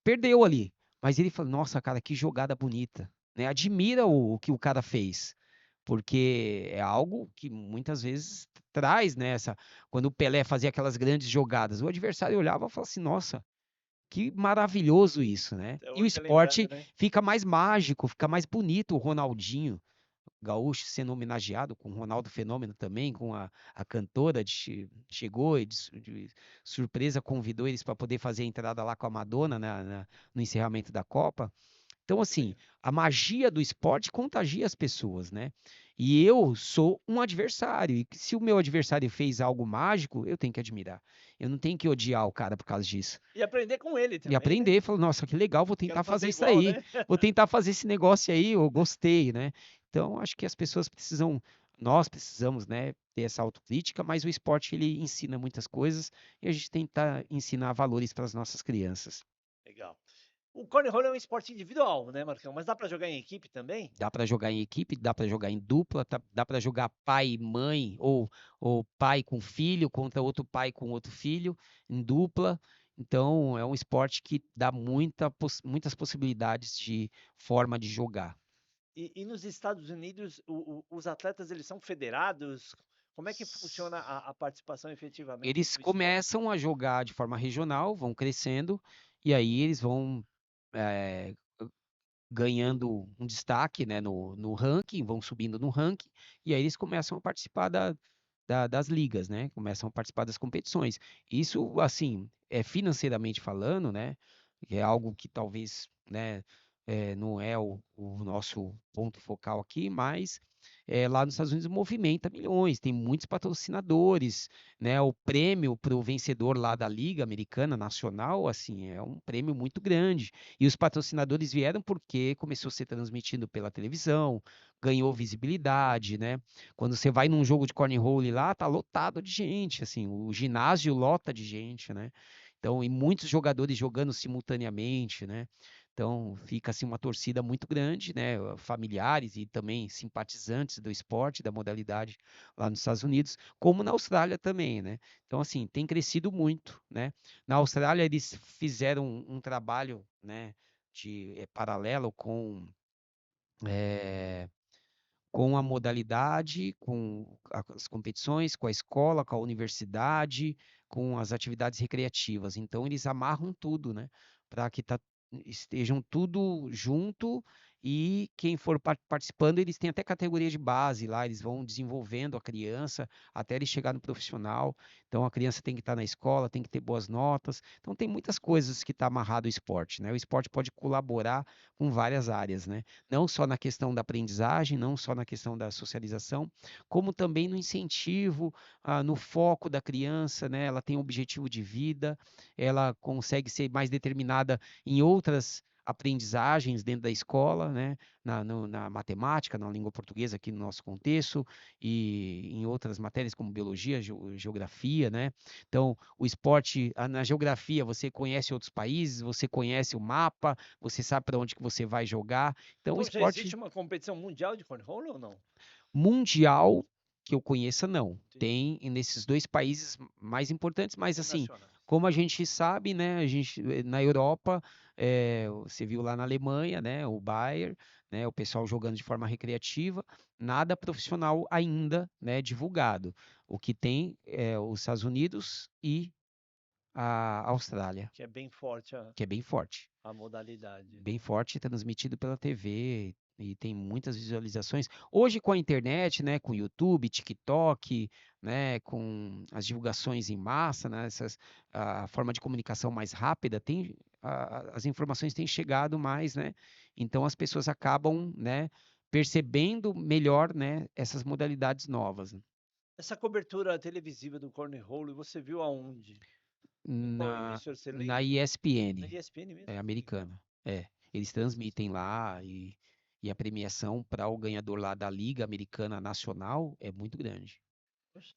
perdeu ali, mas ele fala: Nossa, cara, que jogada bonita, né? Admira o que o cara fez, porque é algo que muitas vezes traz, né? Quando o Pelé fazia aquelas grandes jogadas, o adversário olhava e falava assim: Nossa. Que maravilhoso isso, né? Até E o hoje é lembrado, esporte né? fica mais mágico, fica mais bonito. O Ronaldinho Gaúcho sendo homenageado com o Ronaldo Fenômeno também, com a cantora chegou e de surpresa convidou eles para poder fazer a entrada lá com a Madonna no encerramento da Copa. Então, assim, Legal. a magia do esporte contagia as pessoas, né? E eu sou um adversário. E se o meu adversário fez algo mágico, eu tenho que admirar. Eu não tenho que odiar o cara por causa disso. E aprender com ele E também, né? aprender, falar, nossa, que legal, vou Quero tentar fazer fazer isso igual, aí. né? Vou tentar fazer esse negócio aí, eu gostei, né? Então, acho que as pessoas precisam, nós precisamos, né, ter essa autocrítica, mas o esporte ele ensina muitas coisas e a gente tenta ensinar valores para as nossas crianças. Legal. O cornhole é um esporte individual, né, Marcão? Mas dá para jogar em equipe também? Dá para jogar em equipe, dá para jogar em dupla, dá para jogar pai e mãe, ou pai com filho contra outro pai com outro filho, em dupla. Então, é um esporte que dá muitas possibilidades de forma de jogar. E nos Estados Unidos, os atletas eles são federados? Como é que funciona a participação efetivamente Eles do esporte? começam a jogar de forma regional, vão crescendo, e aí eles vão eh, ganhando um destaque, né, no ranking, vão subindo no ranking, e aí eles começam a participar das ligas, né? Começam a participar das competições. Isso, assim, é financeiramente falando, né? É algo que talvez, né, não é o nosso ponto focal aqui, mas lá nos Estados Unidos movimenta milhões, tem muitos patrocinadores, né? O prêmio para o vencedor lá da Liga Americana Nacional, assim, é um prêmio muito grande. E os patrocinadores vieram porque começou a ser transmitido pela televisão, ganhou visibilidade, né? Quando você vai num jogo de cornhole lá, tá lotado de gente, assim, o ginásio lota de gente, né? Então, e muitos jogadores jogando simultaneamente, né? Então, fica assim uma torcida muito grande, né? Familiares e também simpatizantes do esporte, da modalidade lá nos Estados Unidos, como na Austrália também, né? Então, assim, tem crescido muito, né? Na Austrália, eles fizeram um trabalho, né, paralelo eh, com a modalidade, com as competições, com a escola, com a universidade, com as atividades recreativas. Então, eles amarram tudo, né? Para que estejam tudo junto e quem for participando, eles têm até categoria de base lá, eles vão desenvolvendo a criança até ele chegar no profissional. Então, a criança tem que estar na escola, tem que ter boas notas. Então, tem muitas coisas que está amarrado ao esporte, né? O esporte pode colaborar com várias áreas, né? Não só na questão da aprendizagem, não só na questão da socialização, como também no incentivo, no foco da criança, né? Ela tem um objetivo de vida, ela consegue ser mais determinada em outras aprendizagens dentro da escola, né? Na matemática, na língua portuguesa aqui no nosso contexto e em outras matérias como biologia, geografia, né? Então, o esporte, na geografia, você conhece outros países, você conhece o mapa, você sabe para onde que você vai jogar. Então, o Então já esporte existe uma competição mundial de cornhole ou não? mundial que eu conheça, não. Entendi. Tem nesses dois países mais importantes, mas assim, Internacionais. como a gente sabe, né, a gente na Europa, você viu lá na Alemanha, né, o Bayern, né, o pessoal jogando de forma recreativa, nada profissional ainda, né, divulgado. O que tem é os Estados Unidos e a Austrália, Que é bem forte que é a modalidade, bem né? forte, transmitido pela TV e tem muitas visualizações. Hoje com a internet, né, com YouTube, TikTok, né, com as divulgações em massa, né, a forma de comunicação mais rápida, as informações têm chegado mais, né? Então as pessoas acabam, né, percebendo melhor, né, essas modalidades novas, né. Essa cobertura televisiva do cornhole, você viu aonde? Em qual na emissora, você na lembra? Na ESPN, ESPN mesmo? é Legal. americana. É. eles transmitem lá e a premiação para o ganhador lá da Liga Americana Nacional é muito grande. Poxa,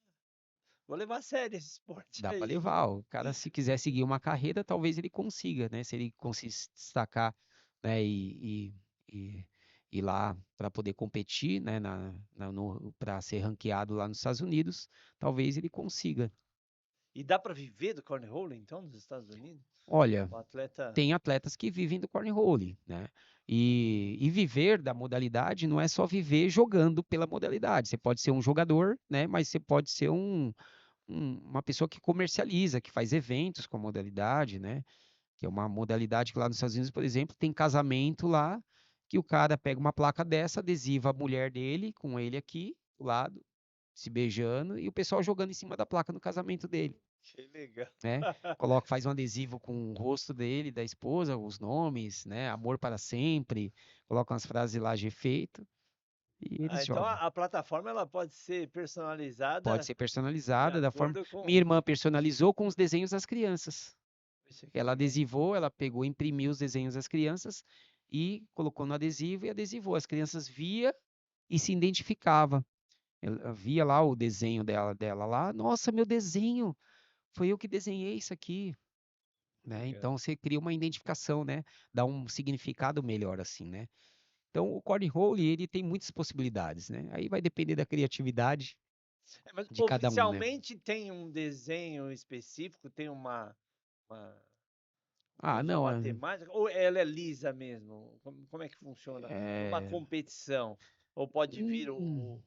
vou levar a sério esse esporte Dá para aí. levar. O cara, se quiser seguir uma carreira, talvez ele consiga, né? Se ele conseguir se destacar, né? E ir lá para poder competir, né? Para ser ranqueado lá nos Estados Unidos, talvez ele consiga. E dá para viver do cornhole, então, nos Estados Unidos? Olha, O atleta. tem atletas que vivem do cornhole, né? E viver da modalidade não é só viver jogando pela modalidade. Você pode ser um jogador, né? Mas você pode ser uma pessoa que comercializa, que faz eventos com a modalidade, né? Que é uma modalidade que lá nos Estados Unidos, por exemplo, tem casamento lá, que o cara pega uma placa dessa, adesiva a mulher dele com ele aqui, do lado, se beijando, e o pessoal jogando em cima da placa no casamento dele, Que legal. né? Coloca, faz um adesivo com o rosto dele, da esposa, os nomes, né? Amor para sempre, coloca umas frases lá de efeito e Ah, eles então jogam. a plataforma ela pode ser Pode personalizada ser de personalizada da forma. acordo Minha com. irmã personalizou com os desenhos das crianças. Poxa, que Ela legal. adesivou, ela pegou, imprimiu os desenhos das crianças e colocou no adesivo e adesivou. As crianças via e se identificava. Ela via lá o desenho dela lá. Nossa, meu desenho! Foi eu que desenhei isso aqui, né? Legal. Então você cria uma identificação, né? Dá um significado melhor assim, né? Então o cornhole ele tem muitas possibilidades, né? Aí vai depender da criatividade É, mas de cada um, né? oficialmente tem um desenho específico, tem uma, Ah, uma não, matemática, ou ela é lisa mesmo? Como é que funciona numa é... competição? Ou pode vir hum,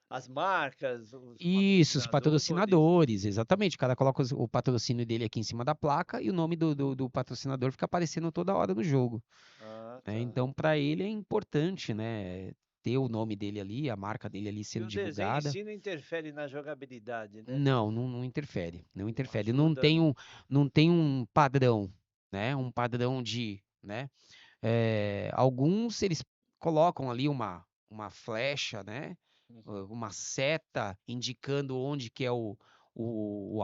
as marcas, os Isso, os patrocinadores? patrocinadores, exatamente. O cara coloca o patrocínio dele aqui em cima da placa e o nome do patrocinador fica aparecendo toda hora no jogo, Ah, né? tá. Então, para ele é importante, né, ter o nome dele ali, a marca dele ali E sendo o desenho em divulgada. si não interfere na jogabilidade, né? Não, não interfere, não Não interfere. ajuda. Não tem um padrão, né? Um padrão né? Alguns eles colocam ali uma flecha, né? Uhum, Uma seta indicando onde que é o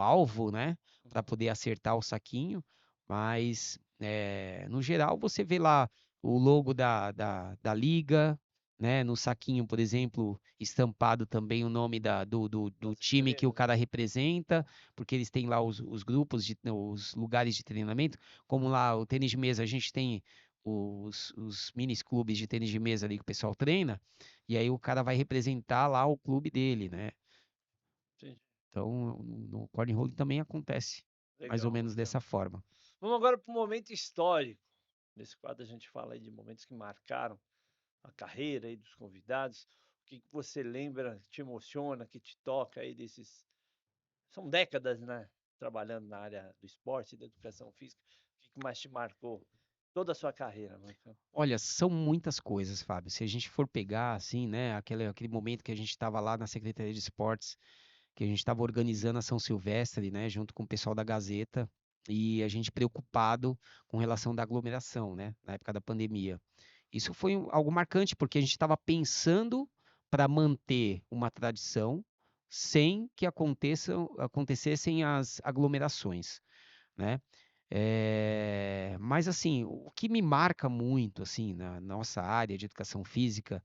alvo, né? Para uhum. poder acertar o saquinho. Mas, no geral, você vê lá o logo da liga, né? No saquinho, por exemplo, estampado também o nome do Das time que o estrelas. cara representa, porque eles têm lá os grupos, os lugares de treinamento, como lá o tênis de mesa, a gente tem os mini clubes de tênis de mesa ali que o pessoal treina, e aí o cara vai representar lá o clube dele, né? Sim, Então, no cornhole também acontece mais ou legal, menos legal. dessa forma. Vamos agora para o momento histórico. Nesse quadro a gente fala aí de momentos que marcaram a carreira aí dos convidados. O que que você lembra, te emociona, que te toca aí desses. São décadas, né? Trabalhando na área do esporte e da educação física. O que que mais te marcou? Toda a sua carreira, Marcão. Olha, são muitas coisas, Fábio. Se a gente for pegar, assim, né, aquele momento que a gente estava lá na Secretaria de Esportes, que a gente estava organizando a São Silvestre, né, junto com o pessoal da Gazeta, e a gente preocupado com relação da aglomeração, né, na época da pandemia. Isso foi algo marcante, porque a gente estava pensando para manter uma tradição sem que acontecessem as aglomerações, né? Mas assim, o que me marca muito assim na nossa área de educação física,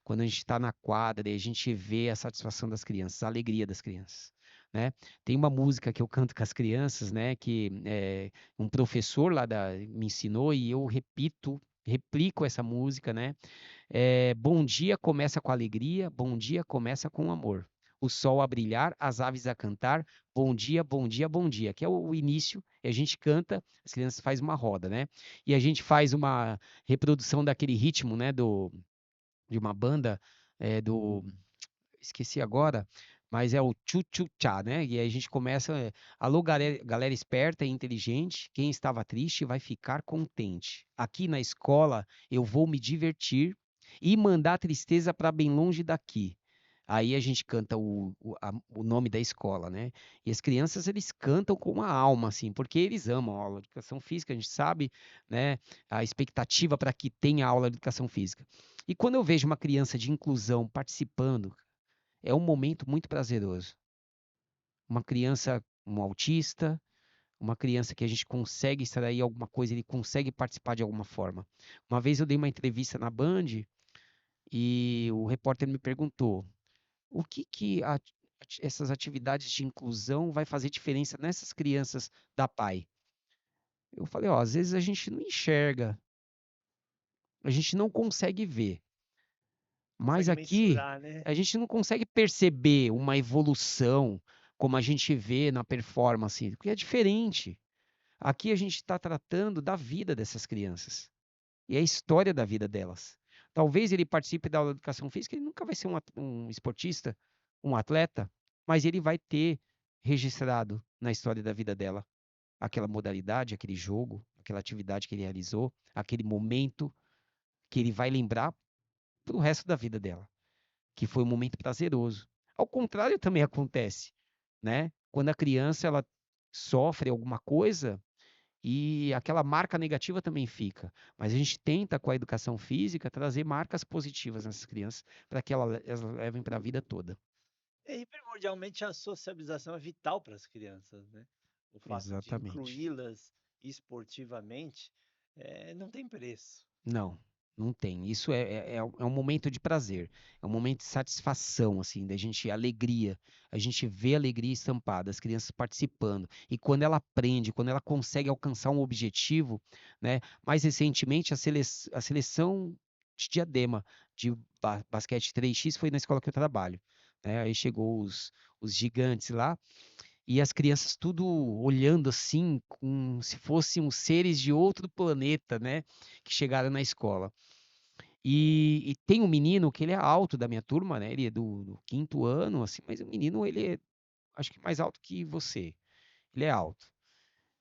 quando a gente está na quadra e a gente vê a satisfação das crianças, a alegria das crianças, né? Tem uma música que eu canto com as crianças, né? Que um professor me ensinou e eu replico essa música, né? Bom dia começa com alegria, bom dia começa com amor. O sol a brilhar, as aves a cantar, bom dia, bom dia, bom dia, que é o início, e a gente canta, as crianças fazem uma roda, né? E a gente faz uma reprodução daquele ritmo, né, de uma banda, esqueci agora, mas é o tchu-tchu-tchá, né? E aí a gente começa, alô, galera esperta e inteligente, quem estava triste vai ficar contente. Aqui na escola eu vou me divertir e mandar a tristeza para bem longe daqui. Aí a gente canta o nome da escola, né? E as crianças, eles cantam com a alma, assim, porque eles amam a aula de educação física, a gente sabe, né? A expectativa para que tenha aula de educação física. E quando eu vejo uma criança de inclusão participando, é um momento muito prazeroso. Uma criança, um autista, uma criança que a gente consegue extrair alguma coisa, ele consegue participar de alguma forma. Uma vez eu dei uma entrevista na Band e o repórter me perguntou: o que que essas atividades de inclusão vai fazer diferença nessas crianças da PAI? Eu falei, ó, às vezes a gente não enxerga, a gente não consegue ver, mas Consegue aqui mensurar, né? a gente não consegue perceber uma evolução como a gente vê na performance, porque é diferente. Aqui a gente está tratando da vida dessas crianças e a história da vida delas. Talvez ele participe da aula de educação física, ele nunca vai ser um esportista, um atleta, mas ele vai ter registrado na história da vida dela aquela modalidade, aquele jogo, aquela atividade que ele realizou, aquele momento que ele vai lembrar para o resto da vida dela, que foi um momento prazeroso. Ao contrário também acontece, né? Quando a criança ela sofre alguma coisa e aquela marca negativa também fica. Mas a gente tenta, com a educação física, trazer marcas positivas nessas crianças para que elas levem para a vida toda. E primordialmente a socialização é vital para as crianças, né? O fato de Exatamente. incluí-las esportivamente não tem preço. Não, não tem. Isso é um momento de prazer, é um momento de satisfação, assim, da gente, alegria. A gente vê a alegria estampada, as crianças participando. E quando ela aprende, quando ela consegue alcançar um objetivo, né? Mais recentemente, a seleção de Diadema de basquete 3x foi na escola que eu trabalho. Né? Aí chegou os gigantes lá. E as crianças tudo olhando assim, como se fossem os seres de outro planeta, né? Que chegaram na escola. E tem um menino que ele é alto da minha turma, né? Ele é do quinto ano, assim, mas o menino, ele é, acho que mais alto que você. Ele é alto.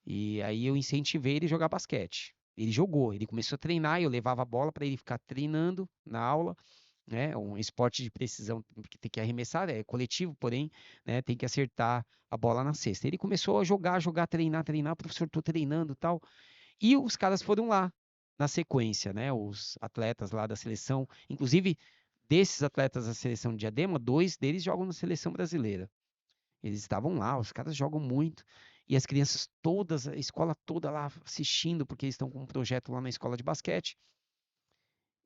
E aí eu incentivei ele a jogar basquete. Ele jogou, ele começou a treinar, eu levava a bola para ele ficar treinando na aula, né? Um esporte de precisão, porque tem que arremessar, é coletivo, porém, né? Tem que acertar a bola na cesta. Ele começou a jogar, treinar, o professor tô treinando, e tal. E os caras foram lá na sequência, né? Os atletas lá da seleção, inclusive desses atletas da seleção de Diadema, 2 deles jogam na seleção brasileira. Eles estavam lá, os caras jogam muito. E as crianças todas, a escola toda lá assistindo, porque eles estão com um projeto lá na escola de basquete.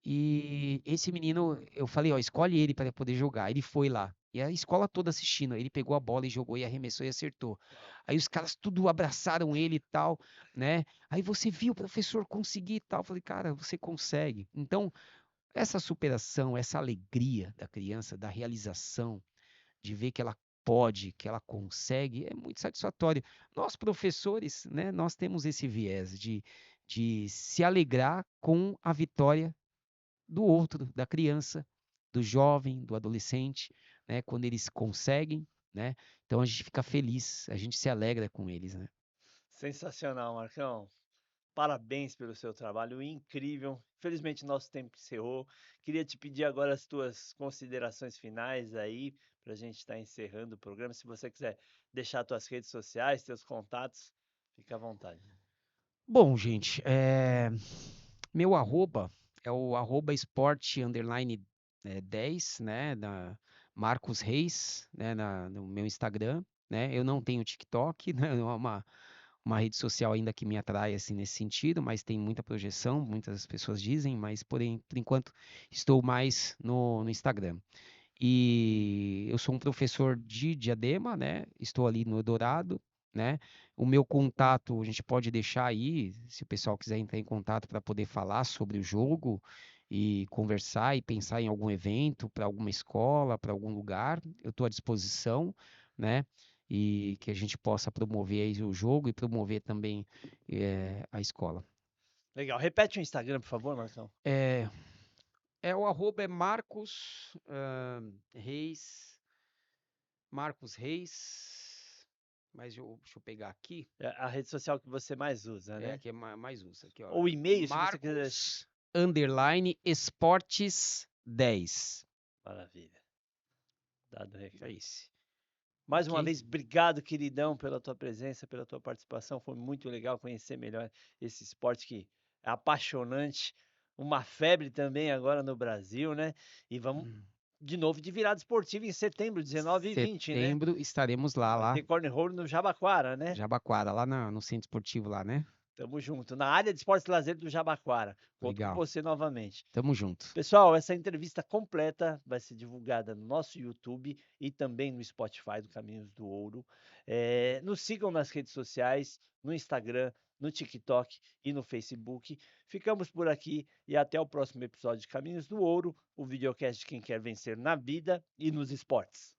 E esse menino, eu falei, ó, escolhe ele para poder jogar. Ele foi lá. E a escola toda assistindo. Ele pegou a bola e jogou e arremessou e acertou. Uau. Aí os caras tudo abraçaram ele e tal, né? Aí você viu o professor conseguir e tal. Eu falei, cara, você consegue. Então, essa superação, essa alegria da criança, da realização, de ver que ela pode, que ela consegue, é muito satisfatório. Nós, professores, né, nós temos esse viés de se alegrar com a vitória do outro, da criança, do jovem, do adolescente, né? Quando eles conseguem, né? Então a gente fica feliz, a gente se alegra com eles, né? Sensacional, Marcão. Parabéns pelo seu trabalho incrível. Infelizmente, nosso tempo encerrou. Queria te pedir agora as tuas considerações finais aí, para a gente estar encerrando o programa. Se você quiser deixar tuas redes sociais, teus contatos, fica à vontade. Bom, gente, meu arroba é o arroba esporte underline 10, né? Marcos Reis, né? No meu Instagram, né? Eu não tenho TikTok, né? Não é uma rede social ainda que me atrai assim nesse sentido, mas tem muita projeção, muitas pessoas dizem, mas porém, por enquanto, estou mais no Instagram. E eu sou um professor de Diadema, né? Estou ali no Eldorado, né? O meu contato a gente pode deixar aí, se o pessoal quiser entrar em contato para poder falar sobre o jogo e conversar e pensar em algum evento para alguma escola, para algum lugar, eu estou à disposição, né? E que a gente possa promover aí o jogo e promover também a escola. Legal. Repete o Instagram, por favor, Marcão. É, o arroba é Marcos Reis. Marcos Reis, mas deixa eu pegar aqui, É a rede social que você mais usa, né? aqui é mais usa, aqui ó, Ou e-mail, se você quiser. Marcos underline esportes 10. Maravilha. Dado o É recado. esse, Mais uma ok? vez, obrigado, queridão, pela tua presença, pela tua participação. Foi muito legal conhecer melhor esse esporte que é apaixonante, uma febre também agora no Brasil, né? E vamos Hum. de novo de virada esportiva em setembro, 19 e 20, né? Setembro estaremos lá, Vai ter cornhole no Jabaquara, né? Jabaquara, lá no centro esportivo lá, né? Tamo junto. Na área de esportes e lazer do Jabaquara. Conto com Legal. você novamente. Tamo junto. Pessoal, essa entrevista completa vai ser divulgada no nosso YouTube e também no Spotify do Caminhos do Ouro. Nos sigam nas redes sociais, no Instagram, no TikTok e no Facebook. Ficamos por aqui e até o próximo episódio de Caminhos do Ouro, o videocast de quem quer vencer na vida e nos esportes.